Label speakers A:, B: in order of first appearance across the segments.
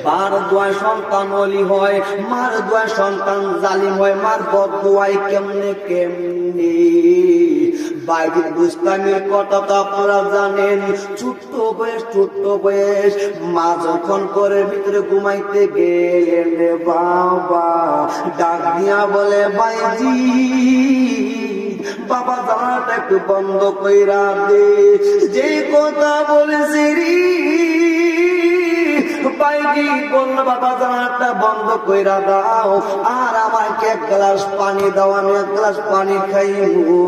A: বার দোয়ায় সন্তান ওলি হয়, মার দোয়ায় সন্তান জালিম হয়। মার বদদোয়ায় কেমনে কেমনে বাইজিদ বুস্তামির কথা তো আপনারা জানেন। ছোট্ট বয়স মা যখন করে ভিতরে ঘুমাইতে গেলেন রে বাবা, ডাক দিয়া বলে বাইজি বাবা জানাটা একটু বন্ধ কইরা দে। যে কথা বলেছি রে বাইজি বলল বাবা জানাটা বন্ধ কইরা দাও, আর আমাকে এক গ্লাস পানি দাও, আমি এক গ্লাস পানি খাইবো।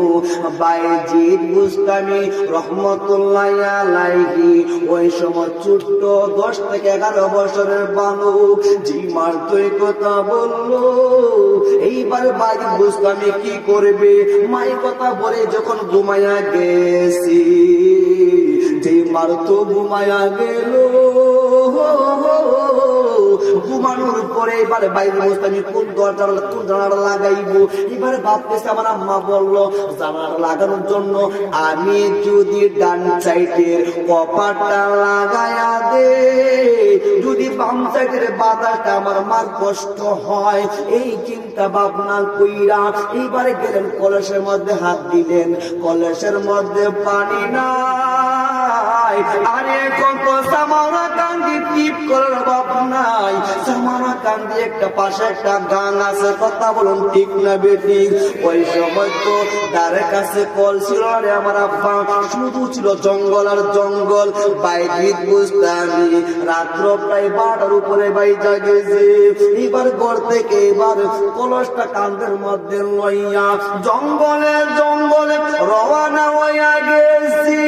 A: বাইজিদ বুস্তামি রহমতুল্লাহ আলাইহি ওই সময় ছোট্ট 10 থেকে 11 বছরের বালক, জি মার তুই কথা বললো। এইবার বাইজিদ বুস্তামি কি করবে, মাই কথা বলে যখন ঘুমায়া গেছি, যে মার তো ঘুমায়া গেল। ঘুমানোর পরে এবারে বাইরে বুস্তামি কোন জানালা লাগাইবো। এবারে ভাবতেছে আমার আম্মা বললো জানালা লাগানোর জন্য আমি যদি ডান সাইডের কপারটা লাগায়া দে, যদি বাম সাইডের বাতাসটা আমার মার কষ্ট হয়। এই চিন্তা ভাবনা কইরা এইবারে গেলেন কলসের মধ্যে হাত দিলেন, কলসের মধ্যে পানি নাই। আরে কত সামারা কান্দি টিপ করার বাপ নাই। সামারা কান্দি একটা পাশে একটা গান আছে, কথা বলুন ঠিক না বেটি? ওই সময় তো দ্বারের কাছে কল ছিল রে আমার আব্বা, শুধু ছিল জঙ্গল আর জঙ্গল। বাইজিদ বুস্তামি রাত্র প্রায় 12টার উপরে বাইজা গেছে। এবার ঘর থেকে এবার কলসটা কান্দের মধ্যে লইয়া জঙ্গলে জঙ্গলে রওনা হইয়া গেছি।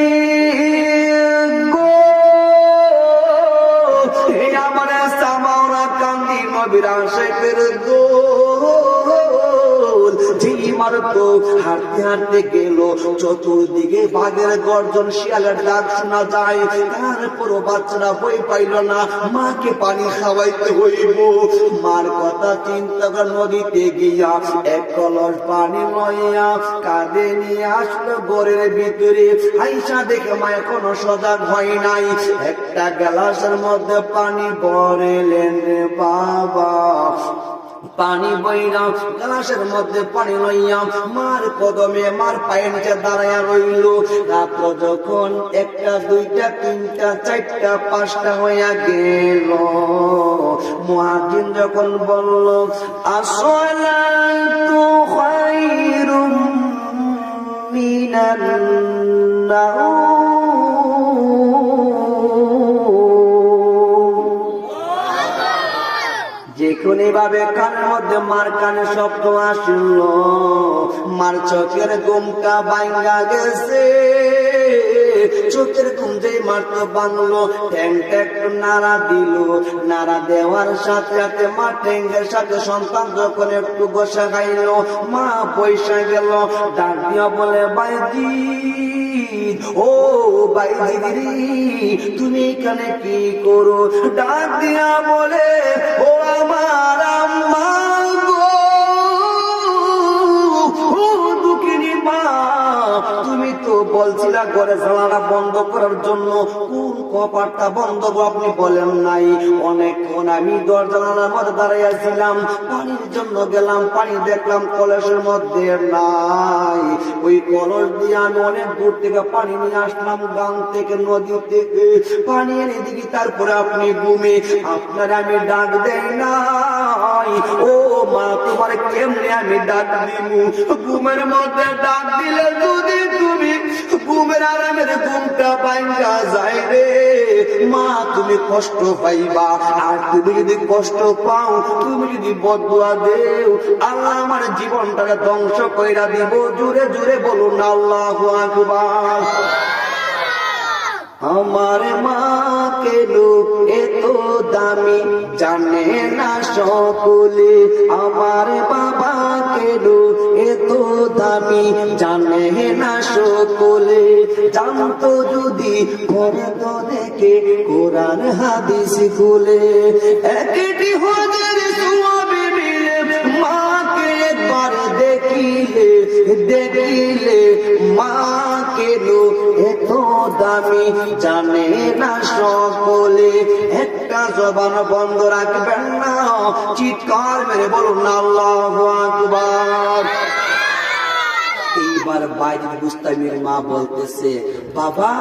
A: হাঁটতে হাঁটতে গেল, চতুর্দিকে বাঘের গর্জন, শিয়ালের ডাক শোনা যায়। তারপরও বাচ্চারা বই পাইল না, মাকে পানি খাওয়াইতে হইব। মার কথা চিন্তা করে নদীতে গিয়া এক কলস পানি লইয়া কাঁধে নিয়ে আসলো ঘরের ভিতরে। আইসা দেখে মা এখনো সজাগ হয় নাই। একটা গ্লাসের মধ্যে পানি ভরলেন বাবা, পানি বইরা গ্লাসের মধ্যে পানি লইয়া মার কদমে মার পায়ের নিচে দাঁড়াইয়া রইল। রাত্র যখন 1টা 2টা 3টা 4টা 5টা হইয়া গেল, মুয়াজ্জিন যখন বলল আসসালাতু খায়রুম মিনান নাউম, যেখানে ভাবে কানের মধ্যে মার কানে শব্দ আসল, মার চোখের ঘুমটা ভাঙা গেছে। চোখের ঘুম যে মারতো বাংলো, ঠ্যাংটা একটু নাড়া দিল। নাড়া দেওয়ার সাথে সাথে মা ঠ্যাংয়ের সাথে সন্তান যখন একটু গোসা খাইল, মা পয়সা গেল। ডাক দিয়া বলে বাইজি, ও বাইজি তুমি এখানে কি করো? ডাক দিয়া বলে ও আমার আম্মা গো, ও দুঃখিনী মা, তুমি তো বলছিলা ঘরে জ্বালানা বন্ধ করার জন্য, কোন কপারটা বন্ধ আপনি বলেন নাই। অনেকক্ষণ আমি দরজা জানালার মধ্যে দাঁড়াইয়াছিলাম, পানির জন্য গেলাম, পানি দেখলাম কলসের মধ্যে নাই। ওই কলস দিয়ে আমি অনেক দূর থেকে পানি নিয়ে আসলাম, গাং থেকে নদী থেকে পানি এনে দিকে, তারপরে আপনি ঘুমে আপনার আমি ডাক দেই নাই। ও মা তোমার কেমনে আমি ডাক দিব? ঘুমের মধ্যে ডাক দিলে যদি তুমি ঘুমের আরামের ঘুমটা ভাঙা যায় রে মা, তুমি কষ্ট পাইবা। আর তুমি যদি কষ্ট পাও, তুমি যদি বদদুয়া দেও, আল্লাহ আমার জীবনটাকে ধ্বংস কইরা দিব। জোরে জোরে বলুন আল্লাহু আকবার। আমার মা কেন এত দামি জানে না সকলে, আমার বাবা কেন এত দামি জানে না সকলে। জানতো যদি ঘরে তো দেখে কোরআন হাদিস খুলে, একটি হজের সওয়াবে মিলে মাকে একবার দেখিলে, দেখিলে মা কেন এত দামি জানে না সকলে, একটা জবান বন্ধ রাখবেন না, চিৎকার মেরে বলুন না আল্লাহু আকবার। এইবার বাইরে বুস্তামির মা বলতেছে, বাবা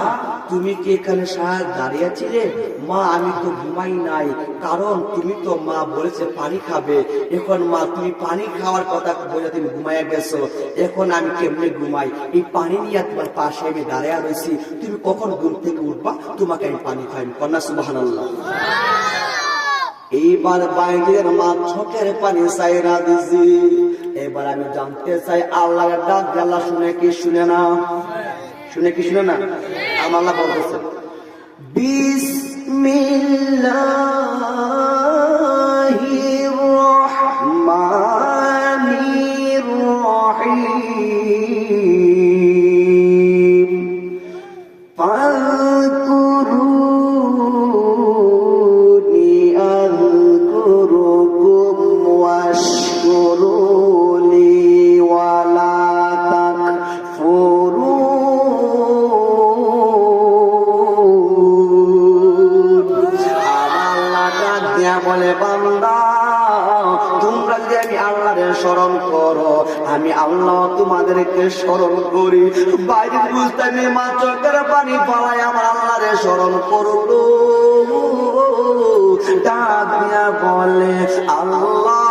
A: তুমি কি এখানে সারা দাঁড়িয়ে ছিলে? মা আমি তো ঘুমাই নাই, কারণ তুমি তো মা বলেছে পানি খাবে, এখন মা তুমি পানি খাওয়ার কথা বলে তুমি ঘুমাইয়া গেছো, এখন আমি কেমনে ঘুমাই? এই পানি নিয়ে তোমার পাশে আমি দাঁড়িয়ে রয়েছি, তুমি কখন ঘুম থেকে উঠবা, তোমাকে আমি পানি খাইনি। কন্যা সুবহানাল্লাহ। এইবার বাইরের মা চোখের পানি চাইরা দিছি। এবার আমি জানতে চাই আল্লাহর ডাক আল্লাহ শুনে কি শুনে না? শুনে কি শুনে না? আমার আল্লাহ বলতেছে বিসমিল্লাহির রহমানির রহিম ফাকুরুনি আযকুরুকুম ওয়াশকুরুলি ওয়ালা বলে বান্দা তোমরা যদি আমি আল্লাহরে স্মরণ করো, আমি আল্লাহ তোমাদেরকে স্মরণ করি। বাইরে বুঝতে আমি মা চোখের পানি পালাই আমার আল্লাহরে স্মরণ করলো, ডাক দিয়া বলে আল্লাহ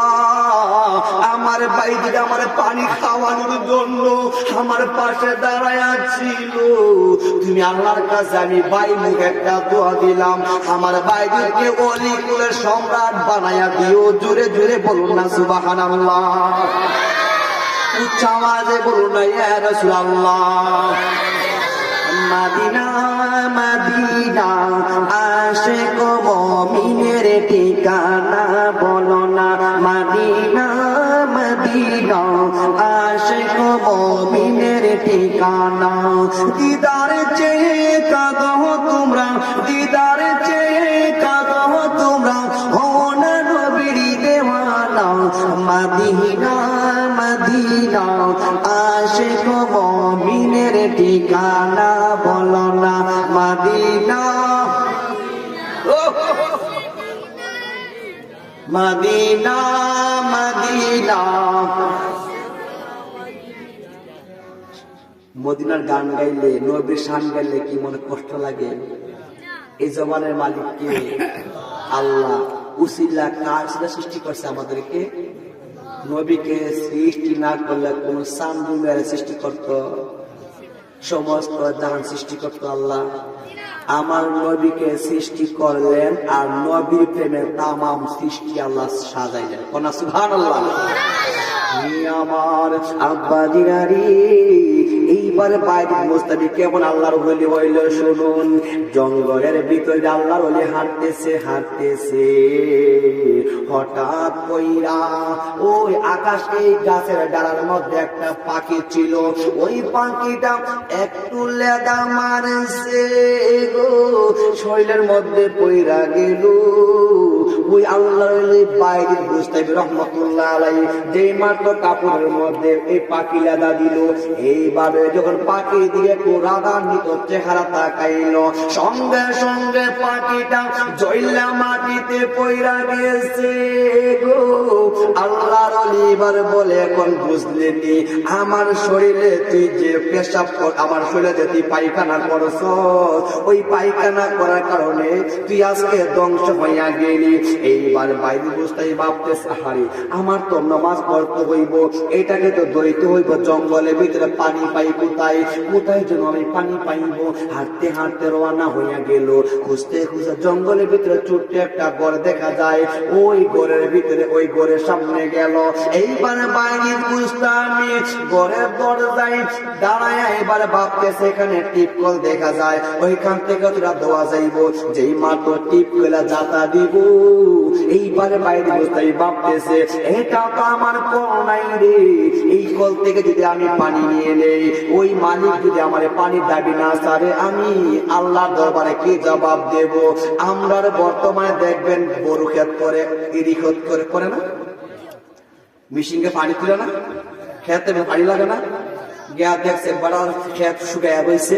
A: আমার বাইরে আমার পানি খাওয়ানোর জন্য আমার পাশে দাঁড়ায় ছিল, তুমি আল্লাহর কাছে আমি বাই মুখে একটা দোয়া দিলাম, আমার বাইরেকে অলি কুলের সম্রাট বানায়া দিও। জোরে জোরে বলুন না সুবহানাল্লাহ, উচ্চ আওয়াজে বলুন না ইয়া রাসূলুল্লাহ। মদিনা মদিনা আশিক মুমিনের ঠিকানা, বলো না মদিনা মদিনা আশিক মুমিনের ঠিকানা। দিদার চেয়ে কাঁদো তোমরা, দিদার চেয়ে কাঁদো তোমরা, ও না নবীর দেওয়ানা। মদিনা মদিনা আশিক মুমিনের ঠিকানা, বলো না মদিনা মদিনা মদিনা। মদিনার গান গাইলে, নবীর শান গাইলে কি মনে কষ্ট লাগে? এই জমানের মালিককে আল্লাহ উসিলা কার সৃষ্টি করছে আমাদেরকে? নবীকে সৃষ্টি না করলে কোন সামদুমের সৃষ্টি করত? সমস্ত জাহান সৃষ্টি করত আল্লাহ। আমার নবীকে সৃষ্টি করলেন আর নবীর প্রেমে তামাম সৃষ্টি আল্লাহ সাজাইলেন। কন্যা সুবহানাল্লাহ। আমার আব্বা দিনারি এইবার বাইরে মুস্তাবি কেমন আল্লাহর ওলি হইল শুনুন। জঙ্গলের ভিতরে আল্লাহর ওলি হাঁটতেছে হাঁটতেছে, হঠাৎ কইরা ওই আকাশে গাছের ডালার মধ্যে একটা পাখি ছিল, ওই পাখিটা একটু লেদা মারছে গো, শরীরের মধ্যে পইরা গেল। ওই আল্লাহর ওলি বাইরে মুস্তাবি রহমাতুল্লাহ আলাইহি যেই মাত্র কাপড়ের মধ্যে এই পাখি লেদা দিল, এইভাবে যখন পাখি দিয়ে রাগান্বিত চেহারা তাকাইল, সঙ্গে সঙ্গে পাখিটা জইলা মাটিতে পইরা গেছে গো। আল্লাহর ওলি এবার বলে এখন বুঝলেনি আমার শরীরে তুই যে পেশাব কর, আমার শরীরে তুই পায়খানা করছ, ওই পায়খানা করার কারণে তুই আজকে ধ্বংস হইয়া গেলি। এইবার বাইরে বুঝতে ভাবতেছে হারি আমার তো নামাজ পড়তে হইব, এটাকে তো দইতে হইব, জঙ্গলের ভিতরে পানি পাই কোথায়, কোথায় যেন আমি পানি পাইব। হাঁটতে হাঁটতে রওনা হইয়া গেল, খুঁজতে খুঁজতে জঙ্গলের ভিতরে ছোট্ট একটা ঘর দেখা যায়, ওই ঘরের ভিতরে ওই ঘরের সামনে গেল। এইবার বাইরে বুঝতে আমি ঘরের দরজায় দাঁড়ায় এবার ভাবতেছে এখানে টিপকল দেখা যায়, ওইখান থেকে তোরা দেওয়া যাইব, যেই মাত্র টিপকলা যাতা দিব। এইবার বাইরে বুঝতে ভাবতেছে এটা তো আমার কল নাই রে, এই কল থেকে যদি আমি পানি নিয়ে নেই, ওই মালিক যদি আমার পানির দাবি না ছাড়ে, আমি আল্লাহর দরবারে কি জবাব দেব? আমরা বর্তমানে দেখবেন বড় ক্ষেত করে, ইরি ক্ষেত করে করে না, মেশিনকে পানি তুলে না, খেতে পানি লাগে না, গিয়া দেখছে বেড়ার ক্ষেত শুকাইয়া রয়েছে,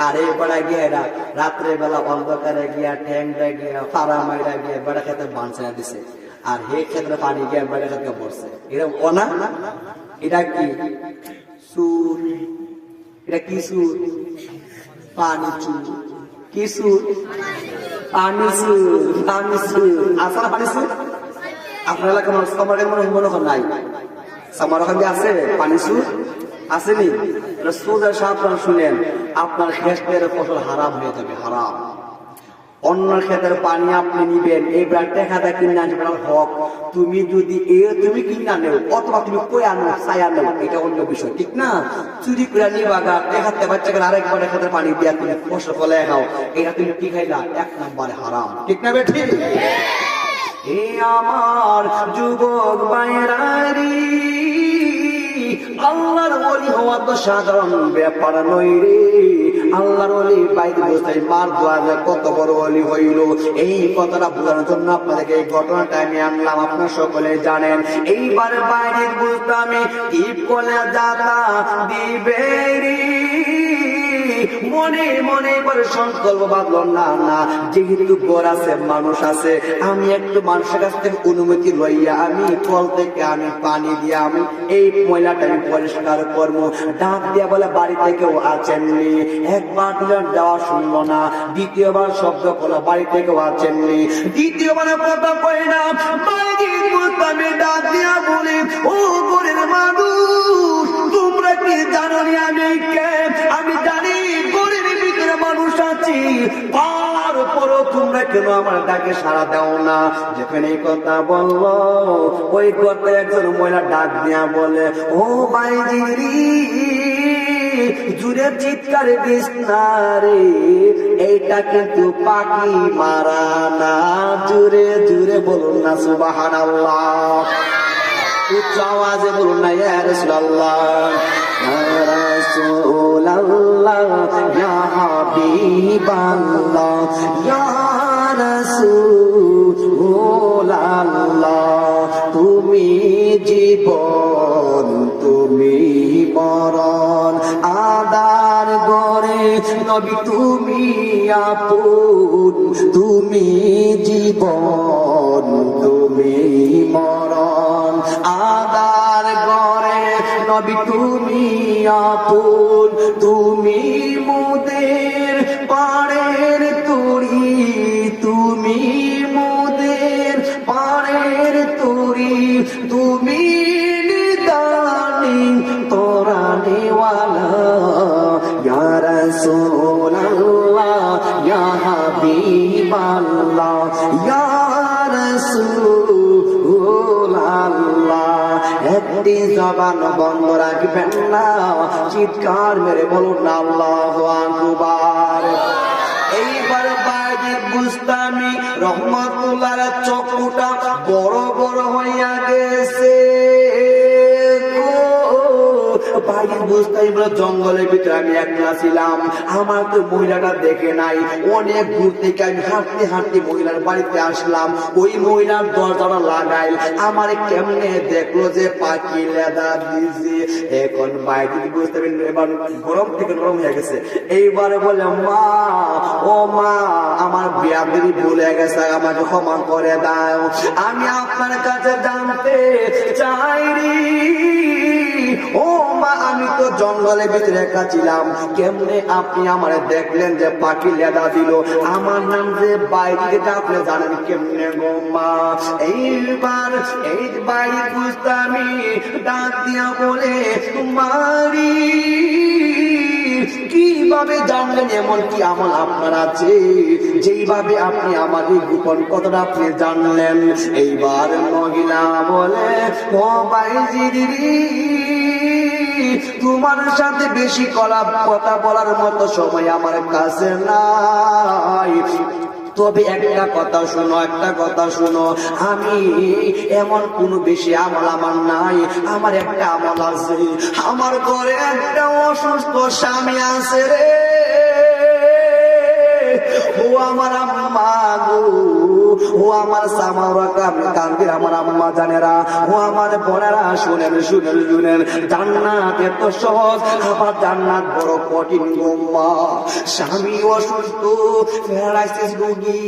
A: আর এই বেড়া গিয়া রাত্রে বেলা অন্ধকারে গিয়া ঠ্যাংটা গিয়া পাড়া মাইরা গিয়া বেড়া খেতে বাঁচিয়ে দিছে, আর হে ক্ষেত্রে পানি গিয়া বেড়া খেতে পড়ছে। এরকম অনা, এটা কি সুর? এটা কি সুর? পানি চুর। কি সুর? পানি সুর। পানি সুর। আসা না পানি সুর? আপনার এলাকা মানুষ আমার মনে করেন নাই, আমার ওখানে আছে পানি সুর আসেনি? সোজা সাবধান শুনেন, আপনার ক্ষেতের ফসল হারাম হয়ে যাবে, হারাম। অন্য ক্ষেতের পানি আপনি নিবেন, এইবার টেকাটা কিনে আনবে হক, তুমি যদি তুমি কিনা নেও অথবা তুমি কই আনো ছায়া নেও, এটা অন্য বিষয়, ঠিক না? চুরি করে নিবাগা টেকাতে বাচ্চাকে আরেকবার ক্ষেতের পানি দিয়া তুমি ফসল ফলে খাও, এটা তুমি কি খাইলা? 1 নম্বরে হারাম, ঠিক না বেঠি? এ আমার যুবক বাইরারি, আল্লাহর ওলি হওয়া তো সাধারণ ব্যাপার নয় রে। আল্লাহর ওলি বাইরে বসে মার দোয়ারে কত বড় ওলি হইল, এই কথাটা বোঝানোর জন্য আপনাদেরকে এই ঘটনাটা আমি আনলাম, আপনারা সকলে জানেন। এইবার বাইরে বুঝতে আমি কি বলে যাতা দিবে রে, মনে মনে এবার সংকল্প বাঁধল, না না, যেহেতু ঘর আছে মানুষ আছে, আমি একটু মানুষের কাছ থেকে অনুমতি লইয়া আমি কল থেকে আমি পানি দিয়ে আমি এই ময়লাটা আমি পরিষ্কার করবো। ডাক দিয়া বলে বাড়ি থেকেও আছেননি, একবার দিলাম যাওয়া শুনলো না, দ্বিতীয়বার শব্দ করলো বাড়ি থেকেও আছেননি, দ্বিতীয়বার কথা কয় না, আমি ডাক দিয়া বলি ও ঘরের মানুষ, তোমরা কি জানো আমি কে? আমি জানি ঘরের ভিতরে মানুষ আছি, তারপরও তোমরা কেন আমার ডাকে সাড়া দাও না? যেখানে এই কথা বললো ওই কথা একজন মহিলা ডাক দিয়া বলে, ও বাইজিরি জুড়ে চিৎকার দিস না রে, এইটা কিন্তু পাখি মারা না, জুড়ে জুড়ে বলুন না সুবহানাল্লাহ, উচ্চ আওয়াজে বলুন না ইয়া রাসূলুল্লাহ, ইয়া রাসূলুল্লাহ, ইয়া হাবিবাল্লাহ, ইয়া রাসূলুল্লাহ, তুমি জীবন তুমি মরণ, আদার গরে নবী তুমি আপন, তুমি জীবন তুমি মরণ, আদার গরে নবী তুমি আপন, তুমি মোদের পাড়ের তরি, তুমি মোদের পাড়ের তরি, তুমি নিদানি তোরানেওয়ালা, ইয়া রাসূলুল্লাহ, ইয়া হাবিবাল্লাহ, ইয়া রাসূলুল্লাহ। একটি জবান বন্ধ রাখবেন না, চিৎকার মেরে বলুন আল্লাহু আকবার। এইবার বাইরে বুঝতামি রহমাতুল্লাহর চক্ষুটা বড় বড় হইয়া গেছে, বাইরে বুঝতাম জঙ্গলের ভিতরে আমি একলা ছিলাম, আমার তো মহিলাটা দেখে নাই, অনেক দূর থেকে আমি হাঁটতে হাঁটতে মহিলার বাড়িতে আসলাম, ওই মহিলার দরজাটা লাগাই, আমার কেমনে দেখলো যে পাখি লেদা দিয়েছে, এখন বাইরে বুঝতে পারি এবার গরম থেকে গরম হয়ে গেছে, এইবারে বলে মা ও মা আমার বিয়াদেরই ভুলে গেছে, আমাকে ক্ষমা করে দাও, আমি আপনার কাছে জানতে চাই রে, ও মা আমি তো জঙ্গলের ভিতরে একা ছিলাম, কেমনে আপনি আমার দেখলেন যে পাখি লেদা দিল, আমার নাম যে বাইরে আপনি জানেন কেমনে গো মা? এইবার এই বাইরে বুঝতে আমি ডাক দিয়া বলে মারি, কিভাবে জানলেন এমন কি আমল আপনার আছে যেইভাবে আপনি আমাদের গোপন কথাটা আপনি জানলেন? এইবার মহিলা বলে ও বাইজিরি তোমার সাথে বেশি কথা বলার মতো সময় আমার কাছে নাই, তবে একটা কথা শোনো, একটা কথা শোনো, আমি এমন কোন বেশি আমল আমার নাই, আমার একটা আমল আছে, আমার ঘরে একটা অসুস্থ স্বামী আছে রে, ও আমার আম্মা গো, ও আমার সামারা কান্দির আমার আম্মা জানেরা, ও আমার বোনেরা, শুনেন শুনেন শুনেন, জান্নাত এত সহজ, আবার জান্নাত বড় কঠিন গোম্মা। স্বামী অসুস্থ, প্যারালাইসিস রোগী,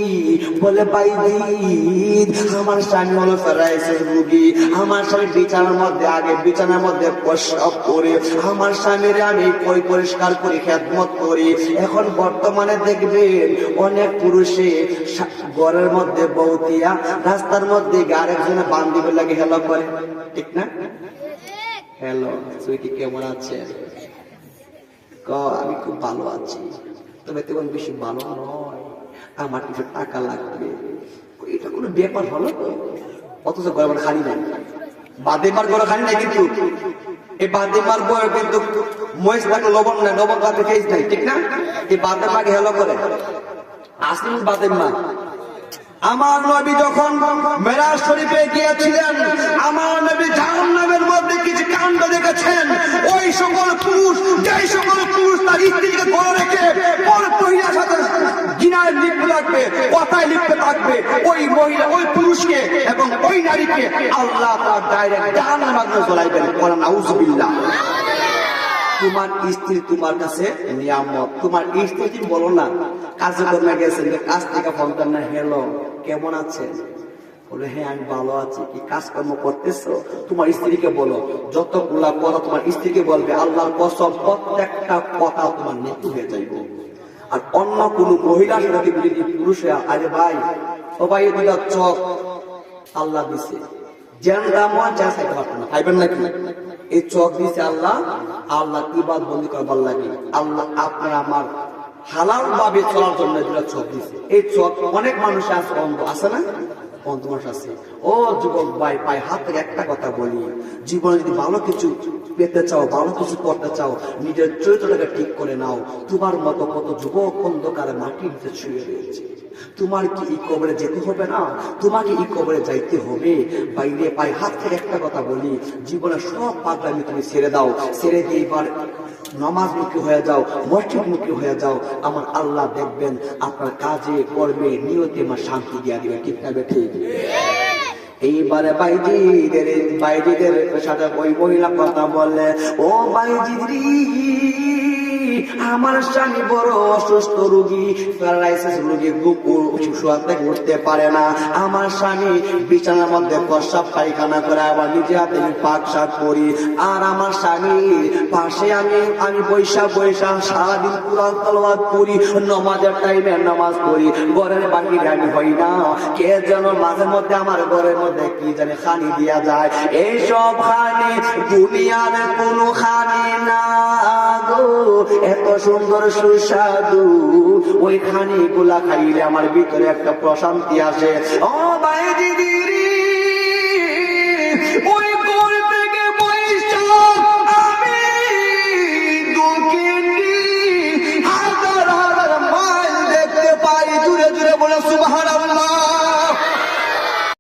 A: বলে বাইজিদ আমার স্বামী হলো প্যারালাইসিস রোগী, আমার স্বামী বিছানার মধ্যে আগে বিছানার মধ্যে প্রস্রাব করে, আমার স্বামীর আমি পরিষ্কার করি, খেদমত করি। এখন বর্তমানে দেখবেন অনেক পুরুষে ঘরের মধ্যে বউতিয়া রাস্তার মধ্যে আরেকজনে বান্দিবে লাগে হেলো করে, ঠিক না? হ্যালো সুইটি, কেমন আছে? আমি খুব ভালো আছি, তবে তেমন বেশি ভালো নয়, আমার কিছু টাকা লাগবে। এটা কোনো ব্যাপার হলো? অথচ ঘরে খালি নাই, বাদেমার ঘরে খালি নাই, কিন্তু এই বাদেমার বয় কিন্তু মহেশ থাকে লবণ নাই, লবণ কাতে খেয়েছ নাই, ঠিক না? এই বাদেমাকে হেলো করে আসিম বাদেমা। আমার নবী যখন মেরাজ শরীফে গিয়েছিলেন, আমার নবী জাহান্নামের মধ্যে কিছু কাণ্ড দেখেছেন। ওই সকল পুরুষ, যেই সকল পুরুষ তার স্ত্রীকে ধরে রেখে পর মহিলার সাথে জিনায় লিপ্ত থাকবে, কথায় লিপ্ত থাকবে, ওই মহিলা, ওই পুরুষকে এবং ওই নারীকে আল্লাহ তাআলা ডাইরেক্ট জাহান্নামে জ্বলাইবেন। বলেন আউযুবিল্লাহ। তোমার স্ত্রী তোমার কাছে নিয়ামত, তোমার স্ত্রী তুমি বলো না কাজকর্মে গেছেন, কাজ থেকে ফোন দেন না, হ্যালো কেমন আছে? বলে হ্যাঁ আমি ভালো আছি। কি কাজকর্ম করতেছো? তোমার স্ত্রীকে বলো, যতগুলা কথা তোমার স্ত্রীকে বলবে আল্লাহর কসম প্রত্যেকটা কথা তোমার মৃত্যু হয়ে যাইব। আর অন্য কোন মহিলার সাথে যদি পুরুষে, আরে ভাই ও ভাই দুটা চোখ আল্লাহ দিছে, যেন দাম চা খাইতে পারতো না, খাইবেন নাকি? এই চোখ দিছে আল্লাহ, আল্লাহ ইবাদত বন্দি করবার লাগে, আল্লাহ আপনার আমার হালাল ভাবে চলার জন্য দুটা চোখ দিছে। এই চোখ অনেক মানুষ আছে অন্ধ, আছে না? অন্ধ মানুষ আছে। ও যুবক ভাই, পায়ে হাত থেকে একটা কথা বলি, জীবনে যদি ভালো কিছু পেতে চাও, ভালো কিছু করতে চাও, নিজের চরিত্রটাকে ঠিক করে নাও। তোমার মতো কত যুবক অন্ধকারে মাটির নিচে শুয়ে রয়েছে, তোমার কি এই কবরে যেতে হবে না? তোমাকে এই কবরে যাইতে হবে। বাইরে পায়ে হাত থেকে একটা কথা বলি, জীবনের সব পাগলামি তুমি ছেড়ে দাও, ছেড়ে দিয়ে এবার নামাজ মুখী হয়ে যাও, মসজিদ মুখী হয়ে যাও। আমার আল্লাহ দেখবেন আপনার কাজে কর্মে নিয়তে আমার শান্তি দিয়া দিবে, ঠিক না বেঠিক? এইবারে বাইজিদের সাথে ওই মহিলা কথা বললে, ও বাইজিদ রে, আমার স্বামী বড় অসুস্থ রোগী, প্যারালাইসিস রোগী, শোয়াতে উঠতে পারে না। আমার স্বামী বিছানার মধ্যে প্রস্রাব পায়খানা করে, আবার নিজে হাতে পাক শাক করি। আর আমার স্বামীর পাশে আমি বৈশা সারাদিন কুরআন তেলাওয়াত করি, নামাজের টাইমে নামাজ পড়ি, ঘরের বাহিরে আমি হই না। কে যেন মাঝে মধ্যে আমার ঘরের মধ্যে কি জানে খানি দিয়া যায়। এইসব খানি দুনিয়ার কোনো খানি না গো, এত সুন্দর সুস্বাদু। ওই খানি গুলা খাইলে আমার ভিতরে একটা প্রশান্তি আসে। ও ভাই দিদি, ওই ঘর থেকে পয়সা আমি দুঃখিনী হাজার হাজার মাইল দেখতে পাই। জুড়ে জুড়ে বলে সুবহানাল্লাহ।